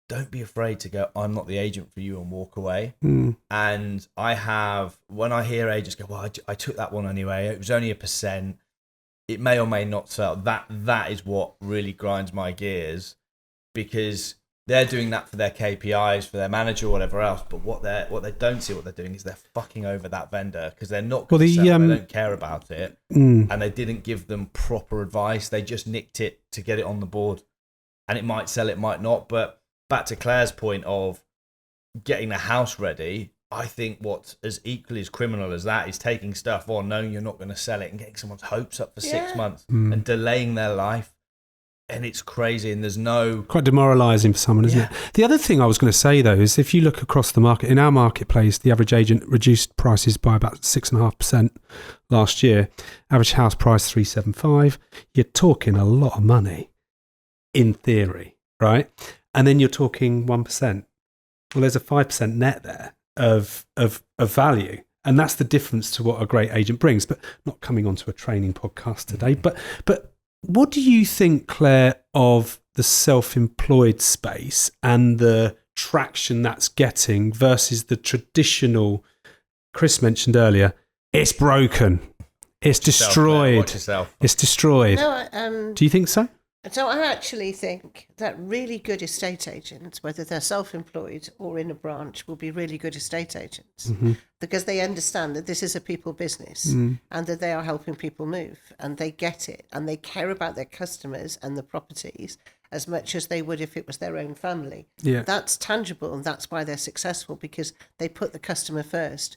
don't be afraid to go, I'm not the agent for you, and walk away. Mm. And when I hear agents go, well, I took that one anyway, it was only 1%, it may or may not sell. That is what really grinds my gears, because they're doing that for their KPIs, for their manager or whatever else. But what they don't see, what they're doing is they're fucking over that vendor, because they're not going to sell. They don't care about it, and they didn't give them proper advice. They just nicked it to get it on the board, and it might sell, it might not. But back to Claire's point of getting the house ready, I think what's as equally as criminal as that is taking stuff on, knowing you're not going to sell it, and getting someone's hopes up for 6 months and delaying their life. And it's crazy, and there's no... Quite demoralising for someone, isn't it? The other thing I was going to say, though, is if you look across the market, in our marketplace, the average agent reduced prices by about 6.5% last year. Average house price, 375. You're talking a lot of money, in theory, right? And then you're talking 1%. Well, there's a 5% net there of value. And that's the difference to what a great agent brings. But not coming onto a training podcast today, but what do you think, Claire, of the self-employed space and the traction that's getting versus the traditional? Chris mentioned earlier, it's broken, it's destroyed, watch yourself. It's destroyed. No, do you think so? So I actually think that really good estate agents, whether they're self-employed or in a branch, will be really good estate agents because they understand that this is a people business and that they are helping people move, and they get it, and they care about their customers and the properties as much as they would if it was their own family. Yeah. That's tangible, and that's why they're successful, because they put the customer first.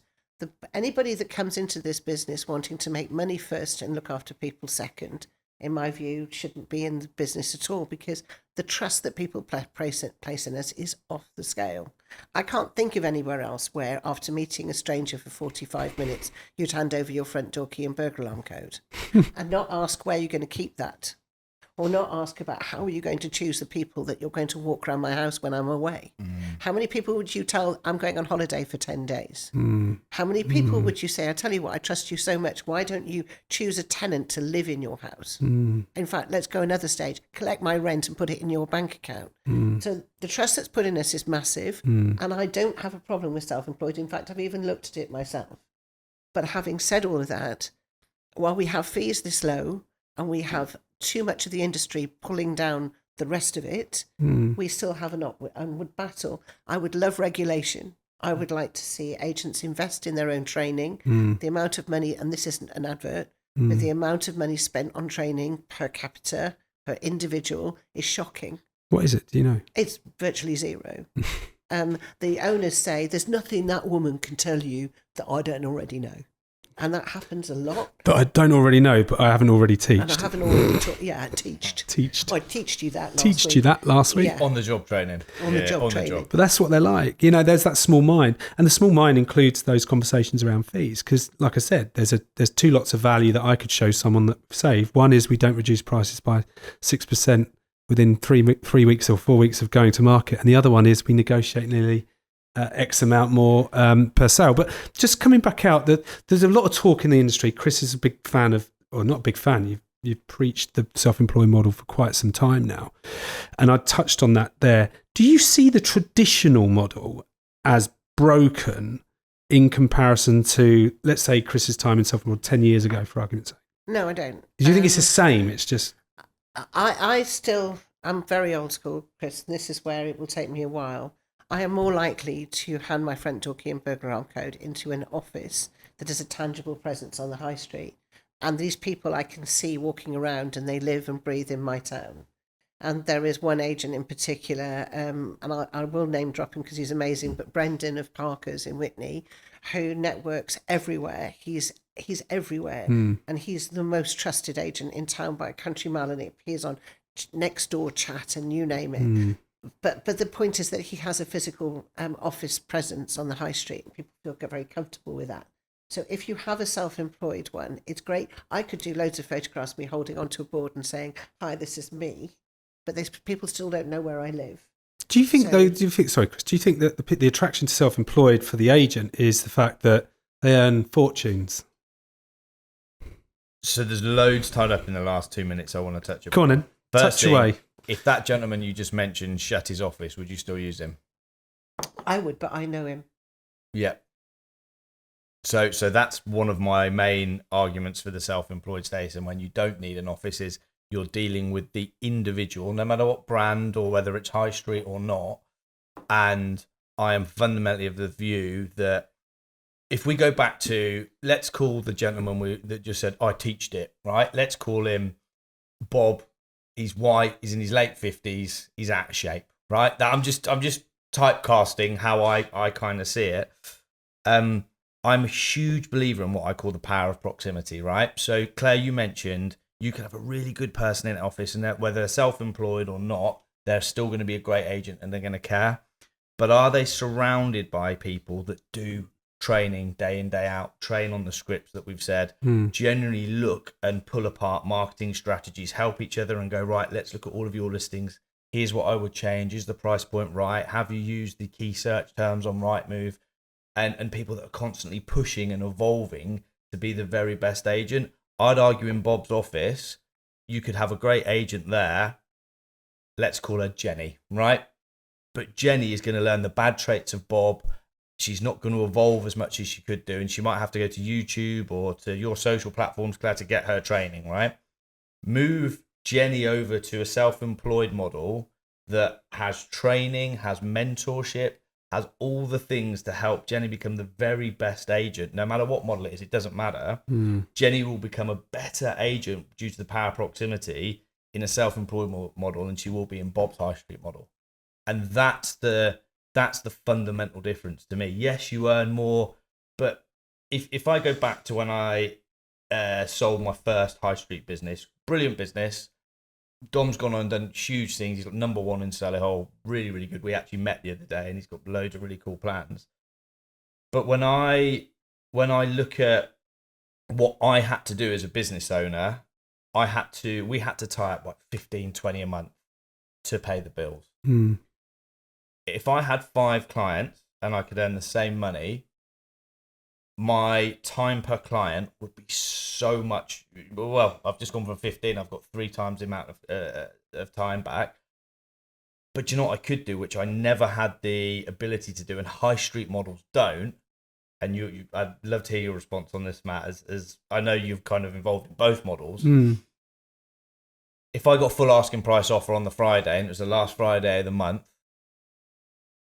Anybody that comes into this business wanting to make money first and look after people second, in my view, shouldn't be in the business at all, because the trust that people place in us is off the scale. I can't think of anywhere else where, after meeting a stranger for 45 minutes, you'd hand over your front door key and burglar alarm code and not ask where you're going to keep that, or not ask about how are you going to choose the people that you're going to walk around my house when I'm away. How many people would you tell, I'm going on holiday for 10 days? How many people would you say, I tell you what, I trust you so much, why don't you choose a tenant to live in your house? In fact, let's go another stage, collect my rent and put it in your bank account. So the trust that's put in us is massive, and I don't have a problem with self-employed. In fact, I've even looked at it myself. But having said all of that, while we have fees this low and we have too much of the industry pulling down the rest of it, we still have an upward battle. I would love regulation. I would like to see agents invest in their own training. The amount of money, and this isn't an advert, but the amount of money spent on training per capita, per individual, is shocking. What is it? Do you know? It's virtually zero. The owners say, there's nothing that woman can tell you that I don't already know. And that happens a lot. That I don't already know, but I haven't already teached. And I haven't already teached. Teached. I teached you that last Teached week. you that last week? Yeah. On the job training. On the job training. But that's what they're like. You know, there's that small mind. And the small mind includes those conversations around fees. Because, like I said, there's two lots of value that I could show someone that save. One is we don't reduce prices by 6% within 3 weeks or 4 weeks of going to market. And the other one is we negotiate nearly X amount more per sale. But just coming back out, there's a lot of talk in the industry. Chris is a big fan of, or not a big fan, you've preached the self-employed model for quite some time now. And I touched on that there. Do you see the traditional model as broken in comparison to, let's say, Chris's time in self-employed 10 years ago, for argument's sake? No, I don't. Do you think it's the same? It's just... I'm very old school, Chris, and this is where it will take me a while. I am more likely to hand my front door key and burglar alarm code into an office that has a tangible presence on the high street. And these people I can see walking around, and they live and breathe in my town. And there is one agent in particular, and I will name drop him because he's amazing, but Brendan of Parker's in Whitney, who networks everywhere. He's everywhere, and he's the most trusted agent in town by a country mile, and he appears on Nextdoor chat and you name it. But the point is that he has a physical office presence on the high street, and people feel very comfortable with that. So if you have a self-employed one, it's great. I could do loads of photographs of me holding onto a board and saying, "Hi, this is me," but people still don't know where I live. Do you think, sorry, Chris, do you think that the attraction to self-employed for the agent is the fact that they earn fortunes? So there's loads tied up in the last 2 minutes I want to touch upon. Go on then, touch away. if that gentleman you just mentioned shut his office, would you still use him? I would, but I know him. Yeah. So that's one of my main arguments for the self-employed status. And when you don't need an office, is you're dealing with the individual, no matter what brand or whether it's high street or not. And I am fundamentally of the view that if we go back to, let's call the gentleman that just said, I teached it, right? Let's call him Bob. He's white. He's in his late 50s. He's out of shape, right? I'm just typecasting how I kind of see it. I'm a huge believer in what I call the power of proximity, right? So Claire, you mentioned you can have a really good person in the office, and that whether they're self-employed or not, they're still going to be a great agent and they're going to care. But are they surrounded by people that do training day in, day out, train on the scripts that we've said, generally look and pull apart marketing strategies, help each other and go, right, let's look at all of your listings. Here's what I would change. Is the price point right? Have you used the key search terms on Rightmove? And people that are constantly pushing and evolving to be the very best agent. I'd argue in Bob's office, you could have a great agent there. Let's call her Jenny, right? But Jenny is going to learn the bad traits of Bob. She's not going to evolve as much as she could do. And she might have to go to YouTube or to your social platforms, Claire, to get her training, right? Move Jenny over to a self-employed model that has training, has mentorship, has all the things to help Jenny become the very best agent. No matter what model it is, it doesn't matter. Jenny will become a better agent due to the power of proximity in a self-employed model than she will be in Bob's high street model. And that's the fundamental difference to me. Yes, you earn more, but if I go back to when I sold my first high street business, brilliant business, Dom's gone on and done huge things. He's got number one in Solihull, really, really good. We actually met the other day, and he's got loads of really cool plans. But when I look at what I had to do as a business owner, we had to tie up like 15, 20 a month to pay the bills. If I had 5 clients and I could earn the same money, my time per client would be so much. Well, I've just gone from 15. I've got 3 times the amount of time back. But you know what I could do, which I never had the ability to do, and high street models don't. And I'd love to hear your response on this, Matt, as I know you've kind of involved in both models. If I got full asking price offer on the Friday and it was the last Friday of the month,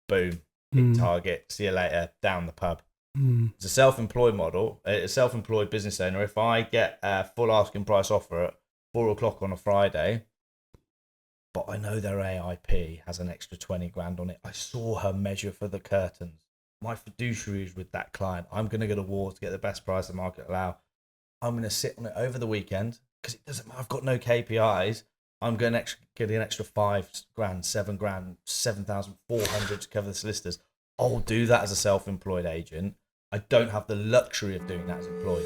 boom, hit target, see you later, down the pub. It's a self-employed model, a self-employed business owner. If I get a full asking price offer at 4:00 on a Friday, but I know their AIP has an extra 20 grand on it. I saw her measure for the curtains. My fiduciary is with that client. I'm going to go to war to get the best price the market allow. I'm going to sit on it over the weekend because it doesn't matter. I've got no KPIs. I'm going to get an extra 5 grand, 7 grand, 7,400 to cover the solicitors. I'll do that as a self-employed agent. I don't have the luxury of doing that as employed.